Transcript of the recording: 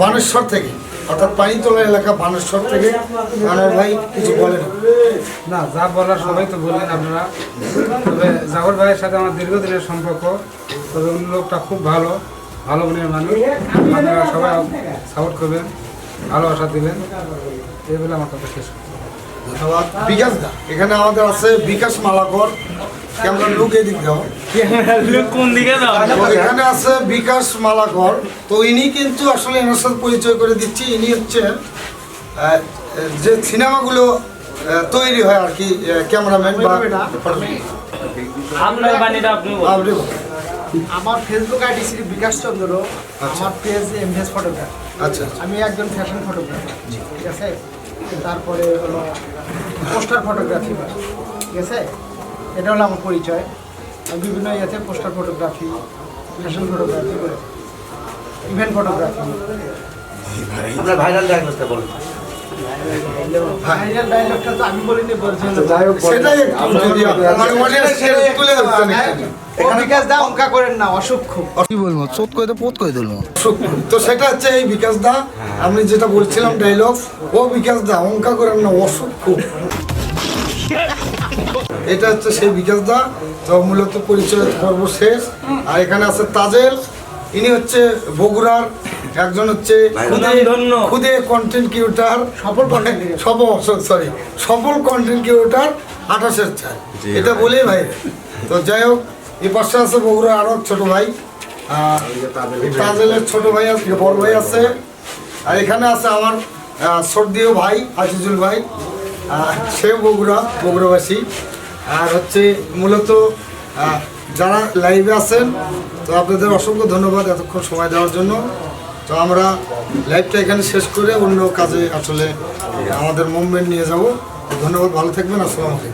বানেশ্বর থেকে, অর্থাৎ পানিতলা এলাকা বানেশ্বর থেকে। আনোয়ার ভাই কিছু বলেন? না, যা বলার সবাই তো বললেন আপনারা। তবে জাফর ভাইয়ের সাথে আমার দীর্ঘদিনের সম্পর্ক। তবে উনি লোকটা খুব ভালো মনের মানুষ। আপনারা সবাই সাপোর্ট করবেন, ভালোবাসা দিবেন, এই বলে আমার কথা শেষ। ধন্যবাদ। বিকাশ দা, এখানে আমাদের আছে বিকাশ মালাকর। ক্যামেরা লুক এদিক দাও, কোন দিকে দাও? এখানে আছে বিকাশ মালাকর। তো ইনি কিন্তু আসলে এনার সাথে পরিচয় করে দিচ্ছি। ইনি হচ্ছে যে সিনেমাগুলো তৈরি হয় আর কি, ক্যামেরাম্যান বা আপনার বাণীটা আপনি বলুন। আপনি বলুন। আমার ফেসবুক আইডি শ্রী বিকাশ চন্দ্র, আমার পেজ এমএস ফটোগ্রাফি। আচ্ছা, আমি একজন ফ্যাশন ফটোগ্রাফার, ঠিক আছে। তারপরে হলো পোস্টার ফটোগ্রাফি, ঠিক আছে। এটা হলো আমার পরিচয়। আমি বিভিন্ন ইয়েতে পোস্টার ফটোগ্রাফি, ফ্যাশন ফটোগ্রাফি করে, ইভেন্ট ফটোগ্রাফি। আপনার ভাইরাল ডায়লগটা বলুন। ভাইরাল ডায়লগটা তো আমি বলিনি, বলছি হলো যাই হোক, সেটাই একটু যদি মানে audience-কে তুলে ধরতেন একটু। এখানে বিকাশ দা অঙ্কা করেন না, অসুখ। কি বলবো, চোট করে তো পোত করে দিলো। তো সেটা হচ্ছে এই বিকাশ দা, আমি যেটা বলছিলাম ডায়লগ, ও বিকাশ দা অঙ্কা করেন না, অসুখ খুব। এটা হচ্ছে সেই বিকাশ দা। তো মূলত পরিচয় পর্ব শেষ। আর এখানে আছে তাজেল, ইনি হচ্ছে বগুড়ার একজন হচ্ছে খুদে কন্টেন্ট ক্রিয়েটর, সফল কন্টেন্ট ক্রিয়েটর 28-এর চাই, এটা বলেই ভাই। তো যাই হোক, এই পাশে আছে বগুড়ার আরো ছোট ভাই, তাজেলের ছোট ভাই আছে, বড় ভাই আছে। আর এখানে আছে আমার সর্দীয় ভাই আজিজুল ভাই, সেও বগুড়াবাসী। আর হচ্ছে মূলত যারা লাইভে আছেন, তো আপনাদের অসংখ্য ধন্যবাদ এতক্ষণ সময় দেওয়ার জন্য। তো আমরা লাইভটা এখানে শেষ করে অন্য কাজে আসলে আমাদের মুভমেন্ট নিয়ে যাব। ধন্যবাদ, ভালো থাকবেন, আসসালামু আলাইকুম।